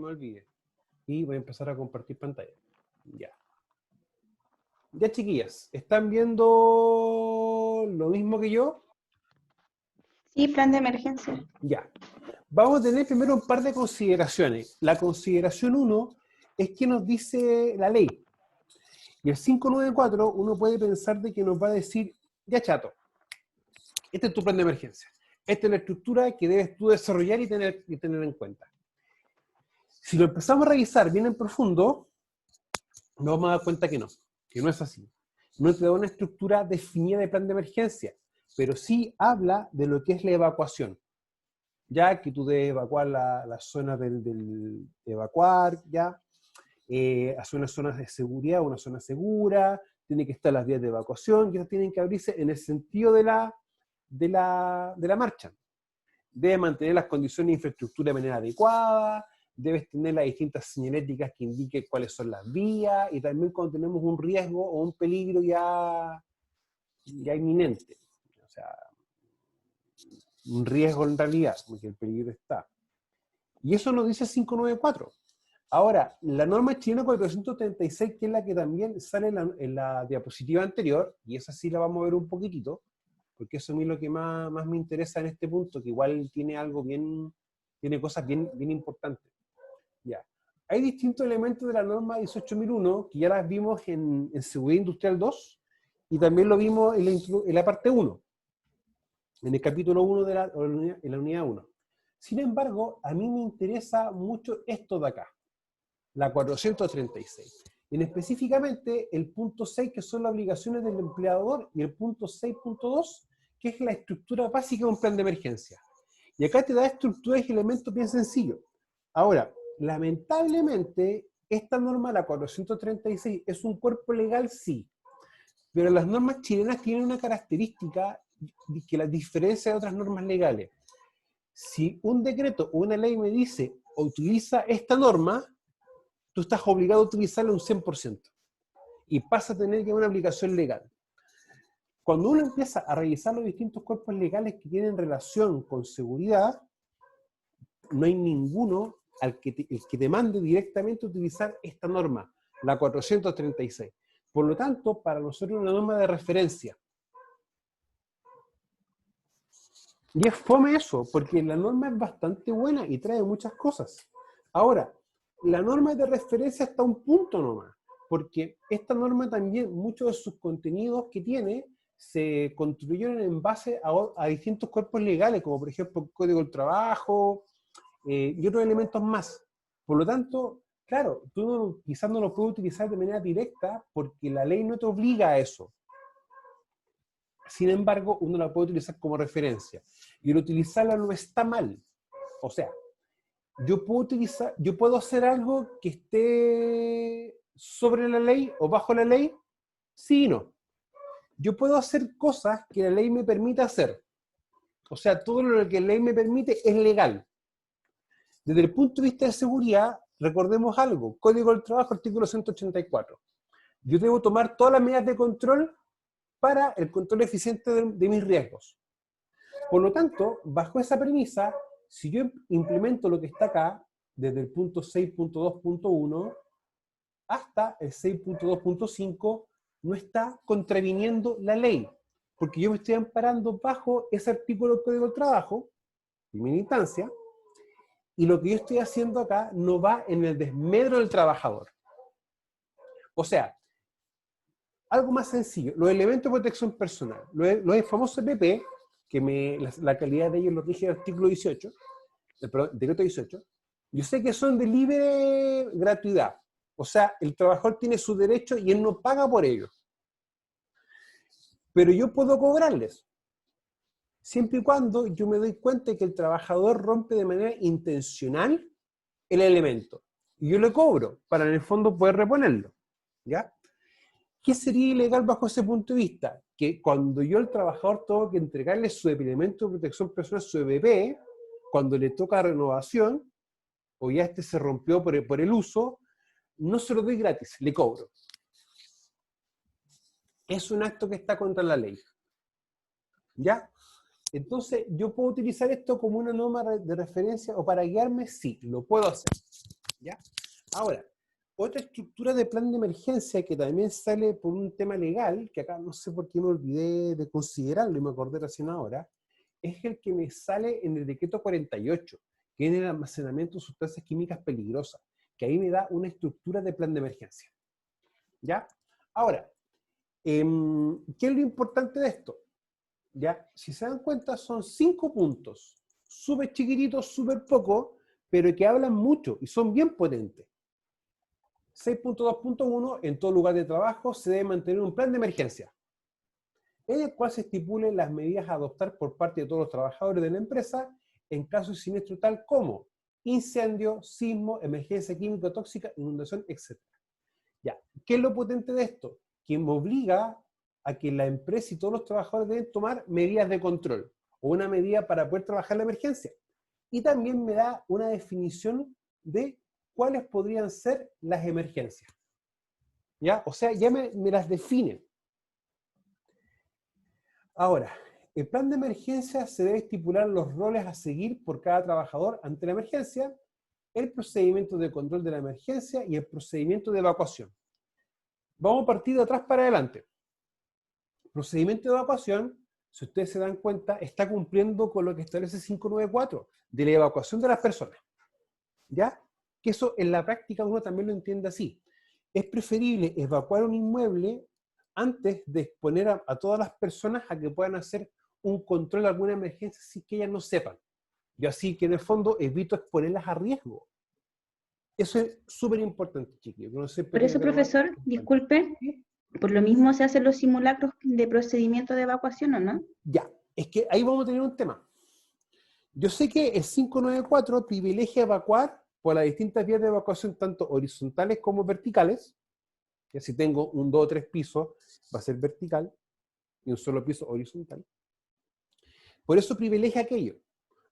me olvide. Y voy a empezar a compartir pantalla. Ya. Ya, chiquillas, ¿están viendo lo mismo que yo? Sí, plan de emergencia. Ya. Vamos a tener primero un par de consideraciones. La consideración 1 es que nos dice la ley. Y el 594 uno puede pensar de que nos va a decir, ya chato, este es tu plan de emergencia. Esta es la estructura que debes tú desarrollar y tener en cuenta. Si lo empezamos a revisar bien en profundo, nos vamos a dar cuenta que no es así. No te da una estructura definida de plan de emergencia, pero sí habla de lo que es la evacuación. Ya que tú debes evacuar la zona de evacuar, ya, hacer unas zonas de seguridad, una zona segura, tiene que estar las vías de evacuación, que tienen que abrirse en el sentido de la marcha. Debes mantener las condiciones de infraestructura de manera adecuada, debes tener las distintas señaléticas que indiquen cuáles son las vías, y también cuando tenemos un riesgo o un peligro ya inminente. O sea, un riesgo en realidad, porque el peligro está. Y eso nos dice 594. Ahora, la norma chilena 436, que es la que también sale en la diapositiva anterior, y esa sí la vamos a ver un poquitito, porque eso a mí es lo que más me interesa en este punto, que igual tiene algo tiene cosas bien importantes. Ya. Hay distintos elementos de la norma 18001 que ya las vimos en Seguridad Industrial 2, y también lo vimos en la parte 1, en el capítulo 1 en la unidad 1. Sin embargo, a mí me interesa mucho esto de acá, la 436. En específicamente el punto 6, que son las obligaciones del empleador, y el punto 6.2, que es la estructura básica de un plan de emergencia. Y acá te da estructuras y elementos bien sencillos. Ahora, lamentablemente, esta norma, la 436, es un cuerpo legal, sí, pero las normas chilenas tienen una característica que las diferencia de otras normas legales. Si un decreto o una ley me dice, utiliza esta norma, tú estás obligado a utilizarla un 100%. Y pasa a tener que una aplicación legal. Cuando uno empieza a revisar los distintos cuerpos legales que tienen relación con seguridad, no hay ninguno el que te mande directamente a utilizar esta norma, la 436. Por lo tanto, para nosotros es una norma de referencia. Y es fome eso, porque la norma es bastante buena y trae muchas cosas. Ahora, la norma de referencia está a un punto nomás, porque esta norma también, muchos de sus contenidos que tiene, se construyeron en base a distintos cuerpos legales, como por ejemplo el Código del Trabajo y otros elementos más. Por lo tanto, claro, tú quizás no lo puedes utilizar de manera directa porque la ley no te obliga a eso. Sin embargo, uno la puede utilizar como referencia. Y el utilizarla no está mal. O sea, yo puedo hacer algo que esté sobre la ley o bajo la ley, sí y no. Yo puedo hacer cosas que la ley me permite hacer. O sea, todo lo que la ley me permite es legal. Desde el punto de vista de seguridad, recordemos algo. Código del Trabajo, artículo 184. Yo debo tomar todas las medidas de control para el control eficiente de mis riesgos. Por lo tanto, bajo esa premisa, si yo implemento lo que está acá, desde el punto 6.2.1 hasta el 6.2.5, no está contraviniendo la ley, porque yo me estoy amparando bajo ese artículo del Código del Trabajo, primera instancia, y lo que yo estoy haciendo acá no va en el desmedro del trabajador. O sea, algo más sencillo, los elementos de protección personal, los famosos EPP, que la calidad de ellos lo rige el artículo 18, decreto 18, yo sé que son de libre gratuidad. O sea, el trabajador tiene su derecho y él no paga por ello. Pero yo puedo cobrarles, siempre y cuando yo me doy cuenta de que el trabajador rompe de manera intencional el elemento. Y yo le cobro para en el fondo poder reponerlo. ¿Ya? ¿Qué sería ilegal bajo ese punto de vista? Que cuando yo al trabajador tengo que entregarle su elemento de protección personal, su EPP, cuando le toca renovación, o ya este se rompió por el uso, no se lo doy gratis, le cobro. Es un acto que está contra la ley. ¿Ya? Entonces, ¿yo puedo utilizar esto como una norma de referencia o para guiarme? Sí, lo puedo hacer. ¿Ya? Ahora, otra estructura de plan de emergencia que también sale por un tema legal, que acá no sé por qué me olvidé de considerarlo y me acordé recién ahora, es el que me sale en el decreto 48, que es el almacenamiento de sustancias químicas peligrosas, que ahí me da una estructura de plan de emergencia. ¿Ya? Ahora, ¿qué es lo importante de esto? ¿Ya? Si se dan cuenta, son 5 puntos, súper chiquititos, súper poco, pero que hablan mucho y son bien potentes. 6.2.1, en todo lugar de trabajo se debe mantener un plan de emergencia, en el cual se estipulen las medidas a adoptar por parte de todos los trabajadores de la empresa en caso de siniestro tal como incendio, sismo, emergencia química tóxica, inundación, etc. Ya, ¿qué es lo potente de esto? Que me obliga a que la empresa y todos los trabajadores deben tomar medidas de control o una medida para poder trabajar la emergencia. Y también me da una definición de cuáles podrían ser las emergencias. ¿Ya? O sea, ya me las define. Ahora, el plan de emergencia se debe estipular los roles a seguir por cada trabajador ante la emergencia, el procedimiento de control de la emergencia y el procedimiento de evacuación. Vamos a partir de atrás para adelante. El procedimiento de evacuación, si ustedes se dan cuenta, está cumpliendo con lo que establece 594, de la evacuación de las personas. ¿Ya? Que eso en la práctica uno también lo entiende así. Es preferible evacuar un inmueble antes de exponer a todas las personas a que puedan hacer un control de alguna emergencia sin que ellas no sepan. Yo así que en el fondo evito exponerlas a riesgo. Eso es súper importante, chiquillos. No sé, Por eso, profesor, disculpe, por lo mismo se hacen los simulacros de procedimiento de evacuación, ¿o no? Ya, es que ahí vamos a tener un tema. Yo sé que el 594 privilegia evacuar por las distintas vías de evacuación, tanto horizontales como verticales. Que si tengo un 2 o 3 pisos, va a ser vertical, y un solo piso horizontal. Por eso privilegia aquello.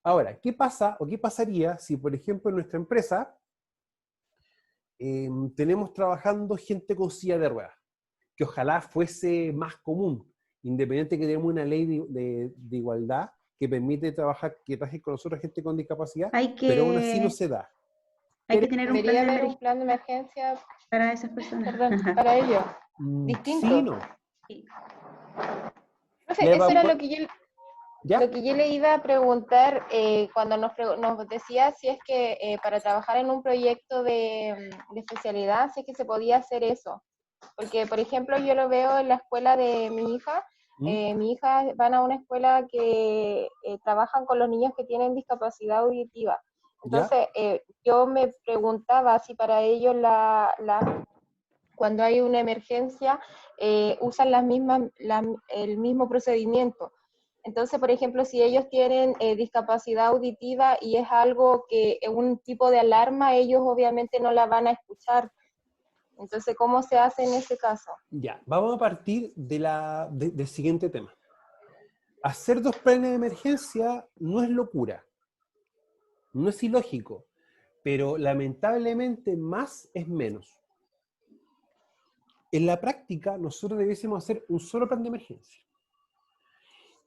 Ahora, ¿qué pasa o qué pasaría si, por ejemplo, en nuestra empresa tenemos trabajando gente con silla de ruedas? Que ojalá fuese más común, independiente que tenemos una ley de igualdad que permite trabajar, que trabaje con nosotros gente con discapacidad, pero aún así no se da. Hay que tener un plan Debería de haber un emergencia plan de emergencia, para esas personas. perdón, para ellos, distinto. Sí, no. Sí. Profe, eso era lo que yo ¿Ya? le iba a preguntar cuando nos decía si es que para trabajar en un proyecto de especialidad, si es que se podía hacer eso. Porque, por ejemplo, yo lo veo en la escuela de mi hija. Mi hija van a una escuela que trabajan con los niños que tienen discapacidad auditiva. Entonces, yo me preguntaba si para ellos cuando hay una emergencia usan el mismo procedimiento. Entonces, por ejemplo, si ellos tienen discapacidad auditiva y es algo que es un tipo de alarma, ellos obviamente no la van a escuchar. Entonces, ¿cómo se hace en ese caso? Ya, vamos a partir del siguiente tema. Hacer 2 planes de emergencia no es locura, no es ilógico, pero lamentablemente más es menos. En la práctica, nosotros debiésemos hacer un solo plan de emergencia.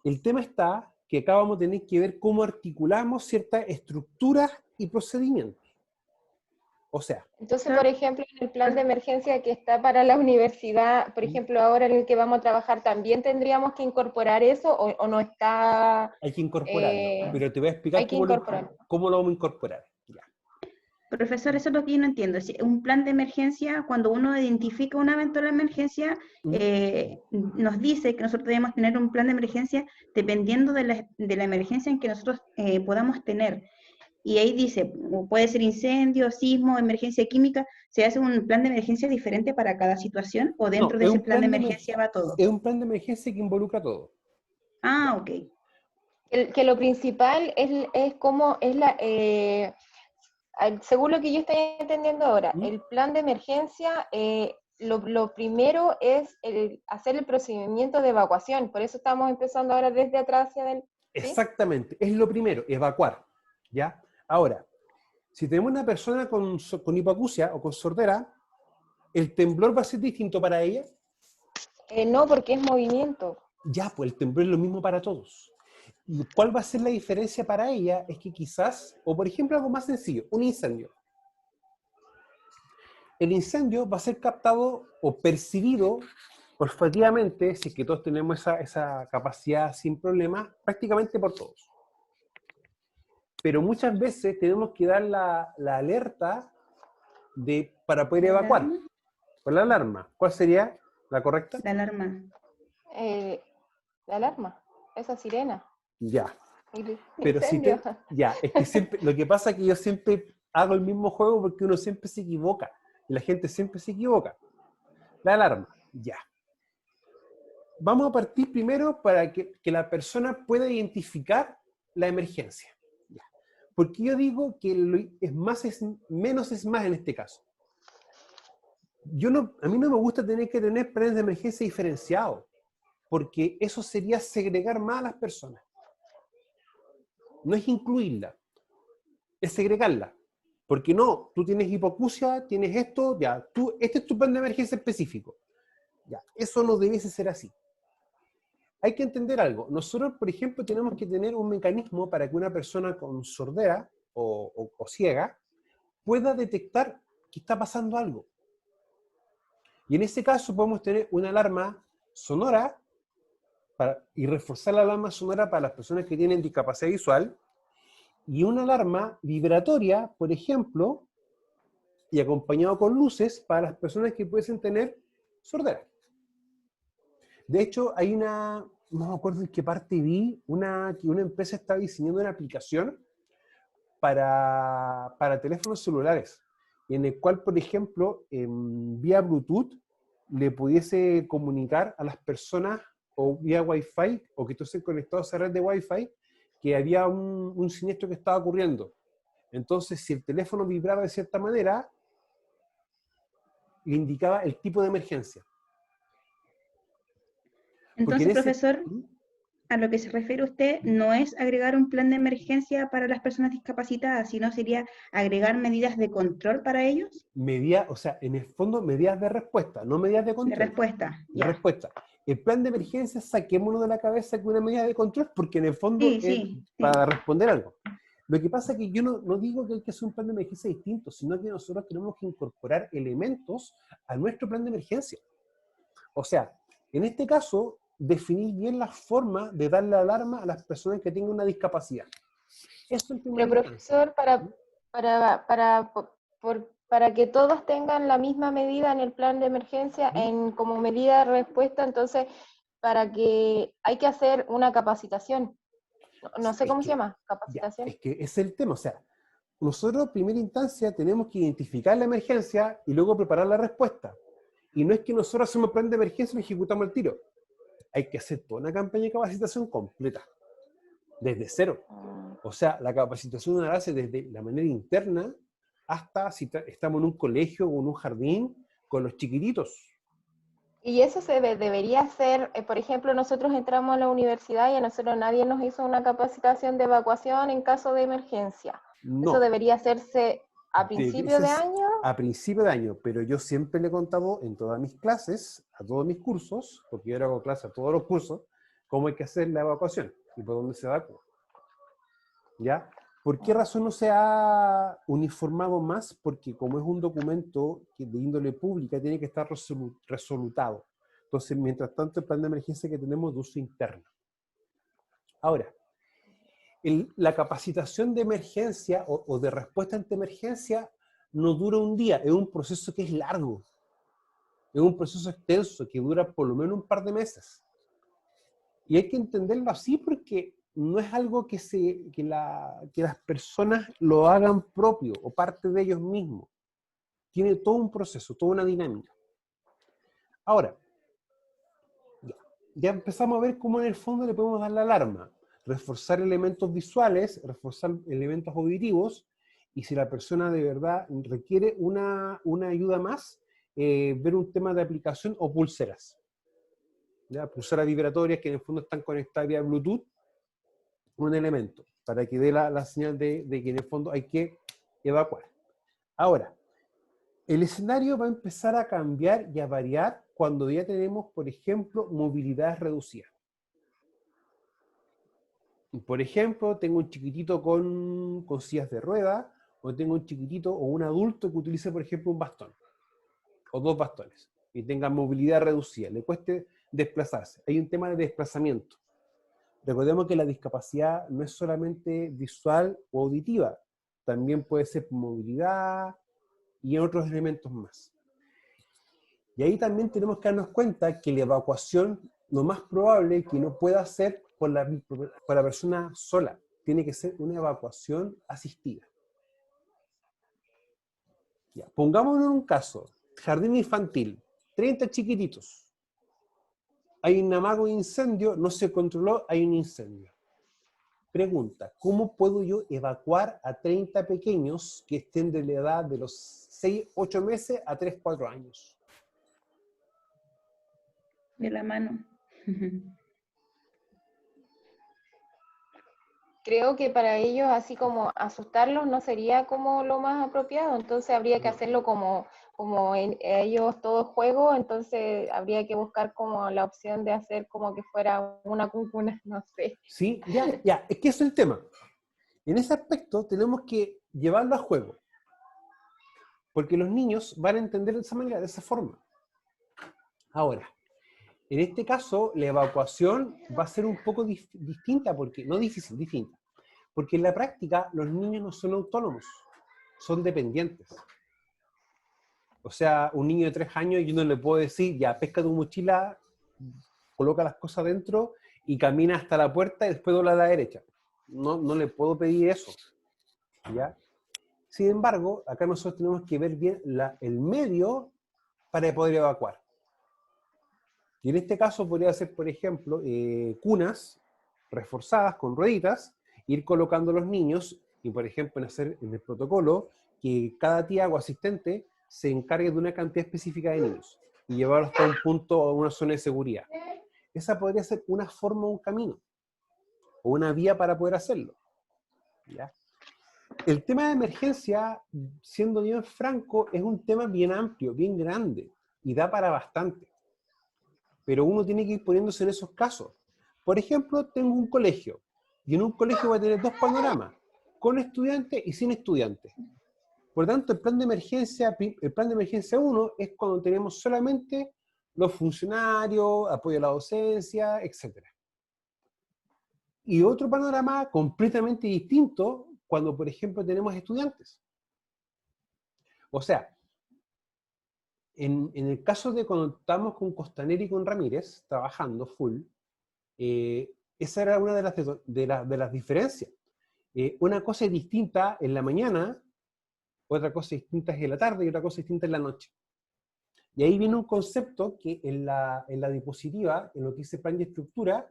El tema está que acá vamos a tener que ver cómo articulamos ciertas estructuras y procedimientos. O sea... Entonces, por ejemplo, en el plan de emergencia que está para la universidad, por ejemplo, ahora en el que vamos a trabajar, ¿también tendríamos que incorporar eso o no está...? Hay que incorporarlo, pero te voy a explicar cómo lo vamos a incorporar. Ya. Profesor, eso es lo que yo no entiendo. Si un plan de emergencia, cuando uno identifica una eventual emergencia, nos dice que nosotros debemos tener un plan de emergencia dependiendo de la emergencia en que nosotros podamos tener. Y ahí dice, puede ser incendio, sismo, emergencia química. ¿Se hace un plan de emergencia diferente para cada situación o dentro de ese plan de emergencia va todo? Es un plan de emergencia que involucra todo. Ah, ok. Que lo principal es cómo es según lo que yo estoy entendiendo ahora, el plan de emergencia, lo primero es hacer el procedimiento de evacuación. Por eso estamos empezando ahora desde atrás hacia adelante. ¿Sí? Exactamente, es lo primero, evacuar. ¿Ya? Ahora, si tenemos una persona con hipoacusia o con sordera, ¿el temblor va a ser distinto para ella? No, porque es movimiento. Ya, pues el temblor es lo mismo para todos. ¿Y cuál va a ser la diferencia para ella? Es que quizás, o por ejemplo algo más sencillo, un incendio. el incendio va a ser captado o percibido olfativamente, si es que todos tenemos esa capacidad sin problemas, prácticamente por todos. Pero muchas veces tenemos que dar la alerta para poder ¿La evacuar, alarma? con la alarma. ¿Cuál sería la correcta? La alarma. La alarma, esa sirena, Ya. el Pero si incendio. ya, es que siempre, lo que pasa es que yo siempre hago el mismo juego porque uno siempre se equivoca. Y la gente siempre se equivoca. La alarma, ya. Vamos a partir primero para que la persona pueda identificar la emergencia. Ya. Porque yo digo que menos es más en este caso. A mí no me gusta tener que tener planes de emergencia diferenciados, porque eso sería segregar más a las personas. No es incluirla, es segregarla. Porque no, tú tienes hipoacusia, tienes esto, ya, este es tu plan de emergencia específico. Ya, eso no debiese ser así. Hay que entender algo. Nosotros, por ejemplo, tenemos que tener un mecanismo para que una persona con sordera o ciega pueda detectar que está pasando algo. Y en ese caso podemos tener una alarma sonora y reforzar la alarma sonora para las personas que tienen discapacidad visual y una alarma vibratoria, por ejemplo, y acompañado con luces para las personas que pueden tener sordera. De hecho, no me acuerdo en qué parte vi, que una empresa está diseñando una aplicación para teléfonos celulares, en el cual, por ejemplo, vía Bluetooth, le pudiese comunicar a las personas, o vía Wi-Fi, o que estuviesen conectados a red de Wi-Fi, que había un siniestro que estaba ocurriendo. Entonces, si el teléfono vibraba de cierta manera, le indicaba el tipo de emergencia. Porque Entonces, profesor, a lo que se refiere usted no es agregar un plan de emergencia para las personas discapacitadas, sino sería agregar medidas de control para ellos. o sea, en el fondo, medidas de respuesta, no medidas de De control. respuesta, De ya. respuesta. El plan de emergencia, saquémonos de la cabeza que una medida de control, porque en el fondo Sí, es sí, sí. para responder algo. Lo que pasa es que yo no digo que hay que hacer un plan de emergencia distinto, sino que nosotros tenemos que incorporar elementos a nuestro plan de emergencia. O sea, en este caso, definir bien la forma de dar la alarma a las personas que tengan una discapacidad. Eso en primera Pero instancia. profesor, para que todos tengan la misma medida en el plan de emergencia, como medida de respuesta, entonces, para que hay que hacer una capacitación. No sé cómo se llama, capacitación. Es que ese es el tema. O sea, nosotros en primera instancia tenemos que identificar la emergencia y luego preparar la respuesta. Y no es que nosotros hacemos plan de emergencia y ejecutamos el tiro. Hay que hacer toda una campaña de capacitación completa, desde cero. O sea, la capacitación la hace desde la manera interna hasta si estamos en un colegio o en un jardín con los chiquititos. Y eso debería hacer, por ejemplo, nosotros entramos a la universidad y a nosotros nadie nos hizo una capacitación de evacuación en caso de emergencia. No. Eso debería hacerse a principio de año. A principio de año, pero yo siempre le he contado en todas mis clases, a todos mis cursos, porque yo hago clases a todos los cursos, cómo hay que hacer la evacuación y por dónde se evacúa. ¿Ya? ¿Por qué razón no se ha uniformado más? Porque como es un documento de índole pública, tiene que estar resolutado. Entonces, mientras tanto, el plan de emergencia que tenemos de uso interno. Ahora, la capacitación de emergencia o de respuesta ante emergencia no dura un día, es un proceso que es largo. Es un proceso extenso que dura por lo menos un par de meses. Y hay que entenderlo así porque no es algo que las personas lo hagan propio o parte de ellos mismos. Tiene todo un proceso, toda una dinámica. Ahora, ya empezamos a ver cómo en el fondo le podemos dar la alarma. Reforzar elementos visuales, reforzar elementos auditivos, y si la persona de verdad requiere una ayuda más, ver un tema de aplicación o pulseras. ¿Ya? Pulseras vibratorias que en el fondo están conectadas vía Bluetooth, un elemento, para que dé la señal de que en el fondo hay que evacuar. Ahora, el escenario va a empezar a cambiar y a variar cuando ya tenemos, por ejemplo, movilidad reducida. Por ejemplo, tengo un chiquitito con sillas de rueda, o tengo un chiquitito o un adulto que utilice, por ejemplo, un bastón. o 2 bastones y tenga movilidad reducida, le cueste desplazarse. Hay un tema de desplazamiento. Recordemos que la discapacidad no es solamente visual o auditiva, también puede ser movilidad y otros elementos más. Y ahí también tenemos que darnos cuenta que la evacuación, lo más probable es que no pueda ser por la persona sola. Tiene que ser una evacuación asistida. Ya, pongámonos en un caso, jardín infantil, 30 chiquititos. Hay un amago de incendio, no se controló, hay un incendio. Pregunta, ¿cómo puedo yo evacuar a 30 pequeños que estén de la edad de los 6, 8 meses a 3, 4 años? De la mano. Creo que para ellos, así como asustarlos, no sería como lo más apropiado, entonces habría que hacerlo como en ellos todo juego, entonces habría que buscar como la opción de hacer como que fuera una cuncuna, no sé. Sí, ya, es que eso es el tema. En ese aspecto tenemos que llevarlo a juego, porque los niños van a entender de esa manera, de esa forma. Ahora, en este caso, la evacuación va a ser un poco distinta, porque no difícil, distinta. Porque en la práctica los niños no son autónomos, son dependientes. O sea, un niño de 3 años yo no le puedo decir, ya, pesca tu mochila, coloca las cosas dentro y camina hasta la puerta y después dobla a la derecha. No le puedo pedir eso. ¿Ya? Sin embargo, acá nosotros tenemos que ver bien el medio para poder evacuar. Y en este caso podría ser, por ejemplo, cunas reforzadas con rueditas, ir colocando a los niños y, por ejemplo, en el protocolo, que cada tía o asistente se encargue de una cantidad específica de niños y llevarlos hasta un punto o una zona de seguridad. Esa podría ser una forma o un camino, o una vía para poder hacerlo. ¿Ya? El tema de emergencia, siendo bien franco, es un tema bien amplio, bien grande, y da para bastante. Pero uno tiene que ir poniéndose en esos casos. Por ejemplo, tengo un colegio, y en un colegio voy a tener 2 panoramas, con estudiantes y sin estudiantes. Por lo tanto, el plan de emergencia 1 es cuando tenemos solamente los funcionarios, apoyo a la docencia, etc. Y otro panorama completamente distinto cuando, por ejemplo, tenemos estudiantes. O sea, en el caso de cuando estamos con Costanera y con Ramírez, trabajando full, esa era una de las diferencias. Una cosa es distinta en la mañana, otra cosa distinta es en la tarde y otra cosa distinta en la noche. Y ahí viene un concepto que en la diapositiva, en lo que dice plan de estructura,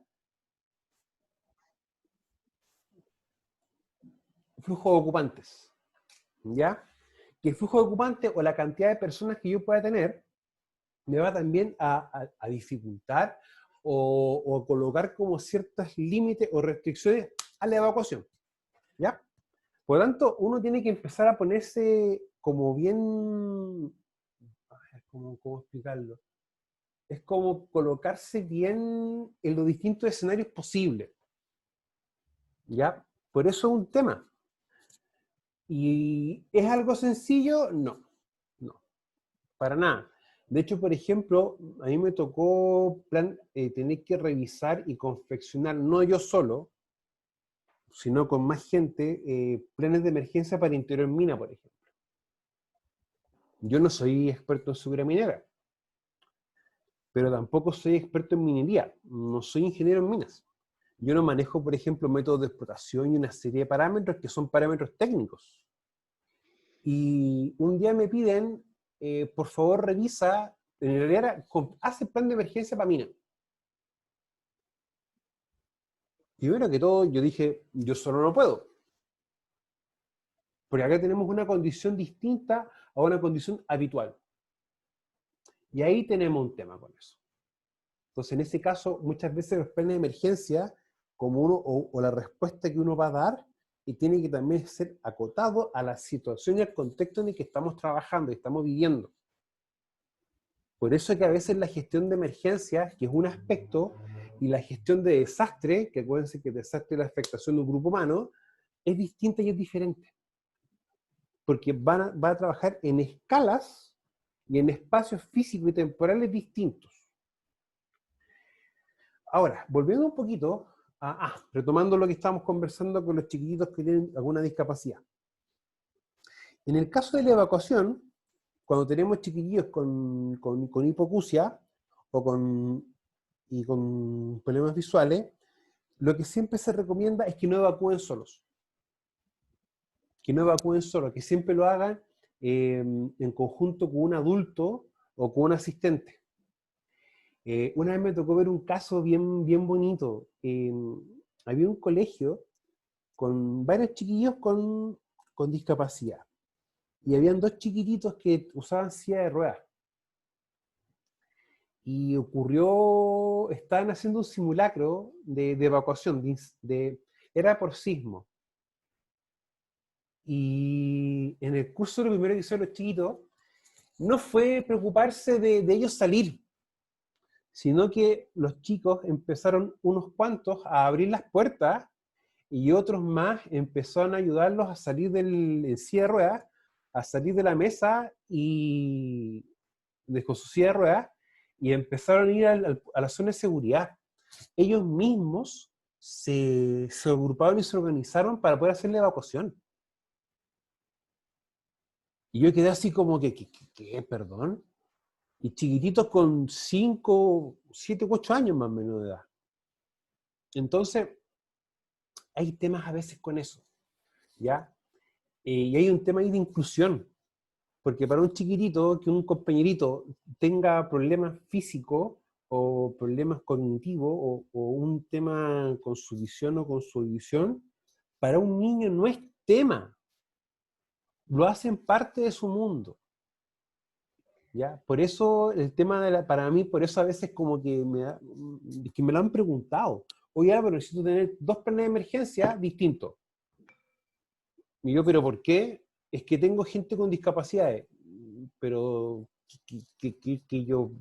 flujo de ocupantes. ¿Ya? Que el flujo de ocupantes o la cantidad de personas que yo pueda tener me va también a dificultar o colocar como ciertos límites o restricciones a la evacuación. ¿Ya? Por lo tanto, uno tiene que empezar a ponerse como bien... ¿Cómo explicarlo? Es como colocarse bien en los distintos escenarios posibles. ¿Ya? Por eso es un tema. ¿Y es algo sencillo? No, no, para nada. De hecho, por ejemplo, a mí me tocó tener que revisar y confeccionar, no yo solo, sino con más gente, planes de emergencia para interior mina, por ejemplo. Yo no soy experto en seguridad minera, pero tampoco soy experto en minería, no soy ingeniero en minas. Yo no manejo, por ejemplo, métodos de explotación y una serie de parámetros que son parámetros técnicos. Y un día me piden, por favor revisa, en realidad hace plan de emergencia para mina. Primero que todo, yo dije, yo solo no puedo. Porque acá tenemos una condición distinta a una condición habitual. Y ahí tenemos un tema con eso. Entonces, en ese caso, muchas veces los planes de emergencia, como uno, o la respuesta que uno va a dar, y tiene que también ser acotado a la situación y al contexto en el que estamos trabajando y estamos viviendo. Por eso es que a veces la gestión de emergencias, que es un aspecto, y la gestión de desastre, que acuérdense que el desastre es la afectación de un grupo humano, es distinta y es diferente. Porque va a trabajar en escalas y en espacios físicos y temporales distintos. Ahora, volviendo un poquito, retomando lo que estábamos conversando con los chiquititos que tienen alguna discapacidad. En el caso de la evacuación, cuando tenemos chiquillos con hipoacusia y con problemas visuales, lo que siempre se recomienda es que no evacúen solos. Que no evacúen solos, que siempre lo hagan en conjunto con un adulto o con un asistente. Una vez me tocó ver un caso bien, bien bonito. Había un colegio con varios chiquillos con discapacidad. Y habían dos chiquititos que usaban silla de ruedas. Y estaban haciendo un simulacro de evacuación, era por sismo. Y en el curso lo primero que hicieron los chiquitos no fue preocuparse de ellos salir, sino que los chicos empezaron unos cuantos a abrir las puertas y otros más empezaron a ayudarlos a salir en silla de ruedas, a salir de la mesa con su silla de ruedas, y empezaron a ir a la zona de seguridad. Ellos mismos se agruparon y se organizaron para poder hacer la evacuación. Y yo quedé así como que ¿qué? ¿Perdón? Y chiquititos con 5, 7, 8 años más o menos de edad. Entonces, hay temas a veces con eso, ¿ya? Y hay un tema ahí de inclusión, porque para un chiquitito, que un compañerito tenga problemas físicos o problemas cognitivos o un tema con su visión o con su audición, para un niño no es tema. Lo hacen parte de su mundo. ¿Ya? Por eso el tema para mí, por eso a veces como que me lo han preguntado. Oye, pero necesito tener 2 planes de emergencia distintos. Y yo, ¿pero por qué? Es que tengo gente con discapacidades. Pero, que yo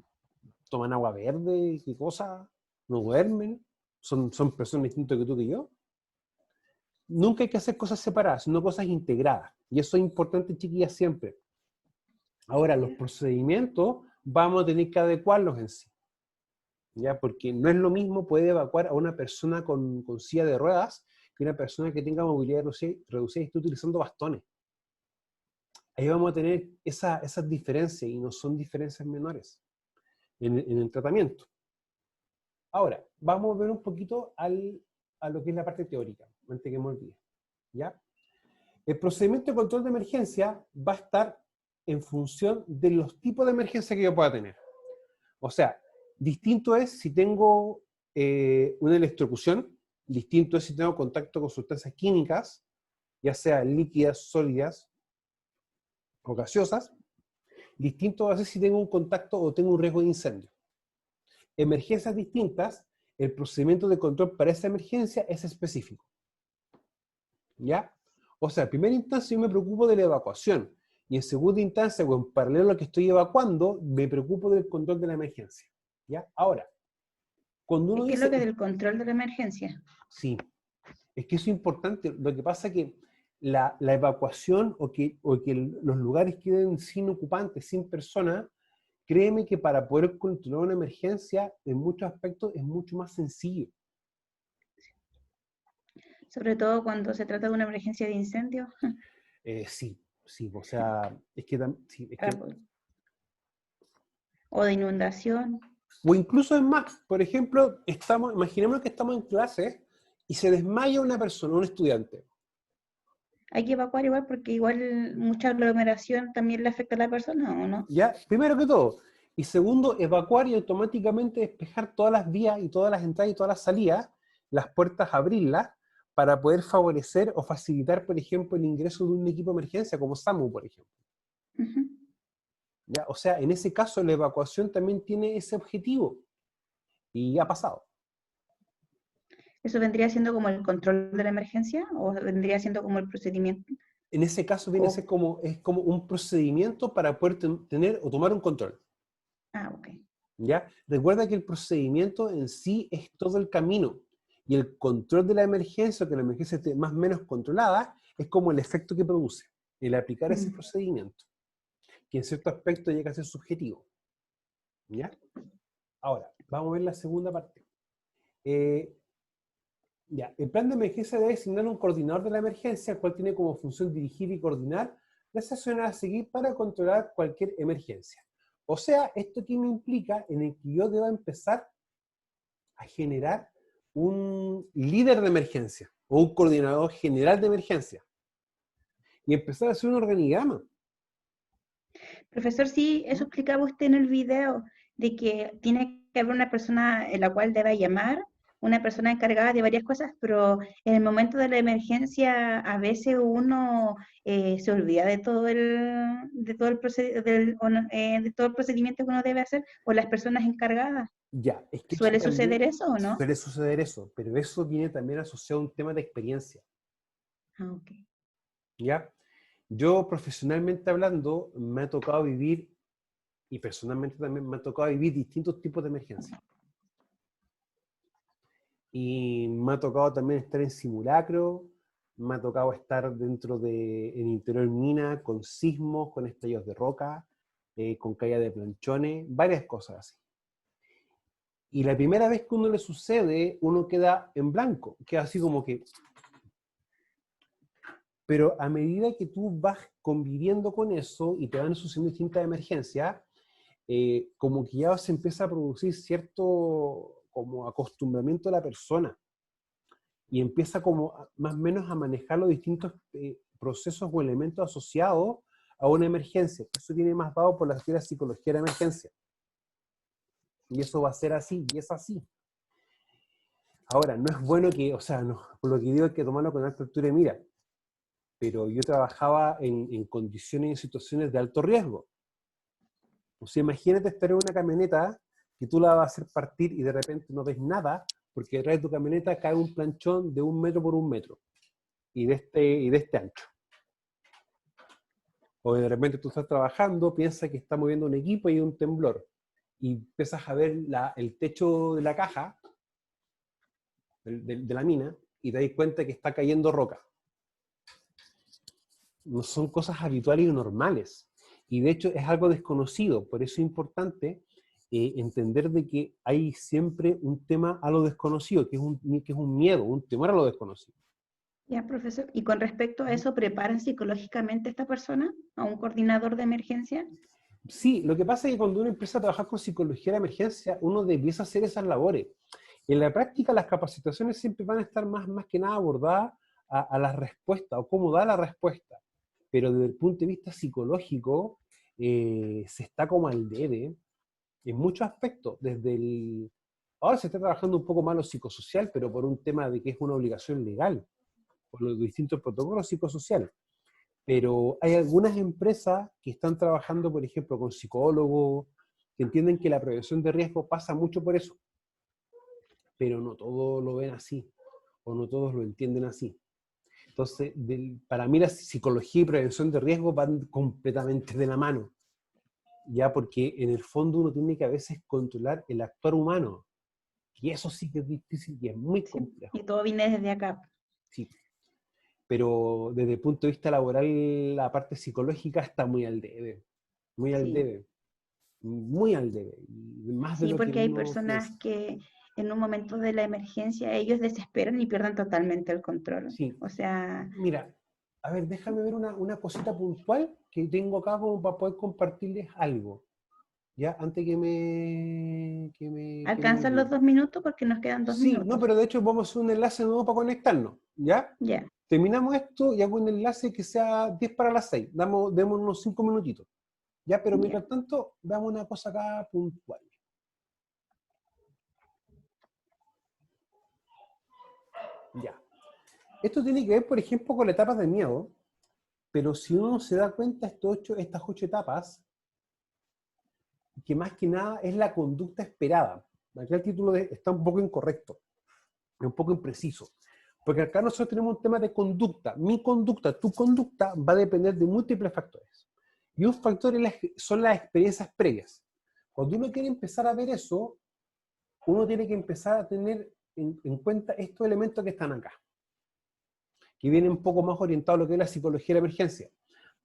toman agua verde? ¿Qué cosa? ¿No duermen? ¿Son personas distintas que tú que yo? Nunca hay que hacer cosas separadas, sino cosas integradas. Y eso es importante, chiquillas, siempre. Ahora, los procedimientos vamos a tener que adecuarlos en sí. ¿Ya? Porque no es lo mismo poder evacuar a una persona con silla de ruedas que una persona que tenga movilidad reducida y esté utilizando bastones. Ahí vamos a tener esas diferencias, y no son diferencias menores en el tratamiento. Ahora, vamos a ver un poquito a lo que es la parte teórica, antes que me olvide. ¿Ya? El procedimiento de control de emergencia va a estar en función de los tipos de emergencia que yo pueda tener. O sea, distinto es si tengo una electrocución, distinto es si tengo contacto con sustancias químicas, ya sea líquidas, sólidas o gaseosas. Distinto va a ser si tengo un contacto o tengo un riesgo de incendio. Emergencias distintas, el procedimiento de control para esa emergencia es específico. ¿Ya? O sea, en primera instancia yo me preocupo de la evacuación, y en segunda instancia, o en paralelo a lo que estoy evacuando, me preocupo del control de la emergencia. ¿Ya? Ahora, cuando uno ¿Qué es dice... lo que del control de la emergencia? Sí, es que eso es importante. Lo que pasa es que la evacuación o que los lugares queden sin ocupantes, sin personas, créeme que para poder controlar una emergencia, en muchos aspectos, es mucho más sencillo. Sobre todo cuando se trata de una emergencia de incendio. Sí, o sea, es que... Sí, es que O de inundación. o incluso es más, por ejemplo, imaginemos que estamos en clase y se desmaya una persona, un estudiante. Hay que evacuar igual porque igual mucha aglomeración también le afecta a la persona, ¿o no? ¿Ya? Primero que todo. Y segundo, evacuar y automáticamente despejar todas las vías y todas las entradas y todas las salidas, las puertas abrirlas, para poder favorecer o facilitar, por ejemplo, el ingreso de un equipo de emergencia, como SAMU, por ejemplo. Uh-huh. ¿Ya? O sea, en ese caso la evacuación también tiene ese objetivo. Y ha pasado. ¿Eso vendría siendo como el control de la emergencia o vendría siendo como el procedimiento? En ese caso viene a ser es como un procedimiento para poder tener o tomar un control. Ah, ok. ¿Ya? Recuerda que el procedimiento en sí es todo el camino, y el control de la emergencia, o que la emergencia esté más o menos controlada, es como el efecto que produce, el aplicar ese procedimiento. que en cierto aspecto llega a ser subjetivo. ¿Ya? Ahora, vamos a ver la segunda parte. Ya, el plan de emergencia debe asignar un coordinador de la emergencia, el cual tiene como función dirigir y coordinar las acciones a seguir para controlar cualquier emergencia. O sea, esto que me implica en el que yo deba empezar a generar un líder de emergencia o un coordinador general de emergencia y empezar a hacer un organigrama. Profesor, sí, eso explicaba usted en el video, de que tiene que haber una persona en la cual deba llamar, una persona encargada de varias cosas, pero en el momento de la emergencia a veces uno se olvida de todo el de todo el procedimiento que uno debe hacer, o las personas encargadas. Ya, es que eso ¿Suele también suceder eso o no? suele suceder eso, pero eso viene también asociado a un tema de experiencia. Ah, ok. ¿Ya? Yo profesionalmente hablando me ha tocado vivir, y personalmente también me ha tocado vivir distintos tipos de emergencias. Y me ha tocado también estar en simulacro, me ha tocado estar dentro en interior mina, con sismos, con estallidos de roca, con caída de planchones, varias cosas así. Y la primera vez que uno le sucede, uno queda en blanco, queda así como que... Pero a medida que tú vas conviviendo con eso y te van sucediendo distintas emergencias, como que ya se empieza a producir cierto como acostumbramiento de la persona y empieza como más o menos a manejar los distintos procesos o elementos asociados a una emergencia. Eso tiene más dado por la psicología de la emergencia. Y eso va a ser así, y es así. Ahora, no es bueno que, o sea, no, por lo que digo hay que tomarlo con alta altura de mira, pero yo trabajaba en condiciones y en situaciones de alto riesgo. O sea, imagínate estar en una camioneta que tú la vas a hacer partir y de repente no ves nada, porque detrás de tu camioneta cae un planchón de 1 metro por 1 metro y de este ancho. O de repente tú estás trabajando, piensas que está moviendo un equipo y hay un temblor. Y empiezas a ver el techo de la caja, de la mina, y te das cuenta que está cayendo roca. No son cosas habituales y normales. Y de hecho es algo desconocido. Por eso es importante entender de que hay siempre un tema a lo desconocido, que es un miedo, un temor a lo desconocido. Ya, profesor. Y con respecto a eso, ¿preparan psicológicamente a esta persona, a un coordinador de emergencia? Sí, lo que pasa es que cuando uno empieza a trabajar con psicología de emergencia, uno empieza a hacer esas labores. En la práctica, las capacitaciones siempre van a estar más que nada abordadas a la respuesta, o cómo da la respuesta. Pero desde el punto de vista psicológico, se está como al debe, en muchos aspectos. Ahora se está trabajando un poco más lo psicosocial, pero por un tema de que es una obligación legal, por los distintos protocolos psicosociales. Pero hay algunas empresas que están trabajando, por ejemplo, con psicólogos, que entienden que la prevención de riesgo pasa mucho por eso. Pero no todos lo ven así, o no todos lo entienden así. Entonces, para mí la psicología y prevención de riesgo van completamente de la mano. Ya, porque en el fondo uno tiene que a veces controlar el actuar humano. Y eso sí que es difícil y es muy complejo. Y todo viene desde acá. Sí. Pero desde el punto de vista laboral, la parte psicológica está muy al debe. Muy al debe. Muy al debe. Más de Sí, lo que porque hay uno personas piensa. que en un momento de la emergencia ellos desesperan y pierden totalmente el control. Sí. O sea, Mira, a ver, déjame ver una cosita puntual que tengo acá como para poder compartirles algo. Ya, antes que me alcanzan los olvide. 2 minutos porque nos quedan dos Sí, no, minutos. pero de hecho vamos a hacer un enlace nuevo para conectarnos, ¿ya? Ya. Terminamos esto y hago un enlace que sea 10 para las 6. Demos unos 5 minutitos. ¿Ya? Pero Ya. mientras tanto, veamos una cosa acá puntual. Ya. Esto tiene que ver, por ejemplo, con las etapas de miedo, pero si uno se da cuenta, estas 8 etapas, que más que nada es la conducta esperada. Acá el título está un poco incorrecto, un poco impreciso. Porque acá nosotros tenemos un tema de conducta. Mi conducta, tu conducta, va a depender de múltiples factores. Y un factor son las experiencias previas. Cuando uno quiere empezar a ver eso, uno tiene que empezar a tener en cuenta estos elementos que están acá, que vienen un poco más orientados a lo que es la psicología de la emergencia.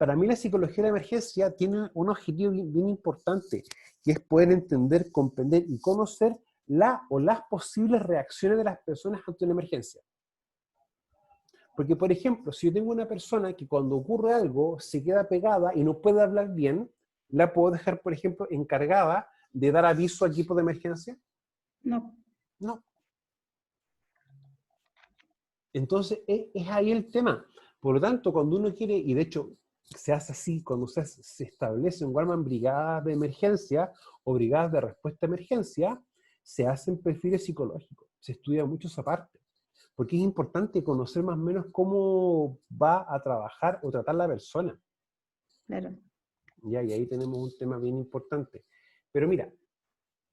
para mí la psicología de la emergencia tiene un objetivo bien importante, que es poder entender, comprender y conocer la o las posibles reacciones de las personas ante una emergencia. Porque, por ejemplo, si yo tengo una persona que cuando ocurre algo se queda pegada y no puede hablar bien, ¿la puedo dejar, por ejemplo, encargada de dar aviso al equipo de emergencia? No. No. Entonces, es ahí el tema. Por lo tanto, cuando uno quiere, y de hecho se hace así, cuando se establece un Warman brigadas de emergencia o brigadas de respuesta a emergencia, se hacen perfiles psicológicos. Se estudia mucho esa parte. Porque es importante conocer más o menos cómo va a trabajar o tratar la persona. Claro. Ya, y ahí tenemos un tema bien importante. Pero mira,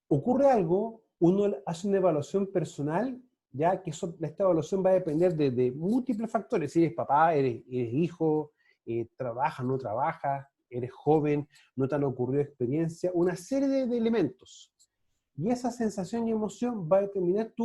ocurre algo, uno hace una evaluación personal, ya que esta evaluación va a depender de múltiples factores. Si eres papá, eres hijo, trabajas, no trabajas, eres joven, no te han ocurrido experiencia, una serie de elementos. Y esa sensación y emoción va a determinar tu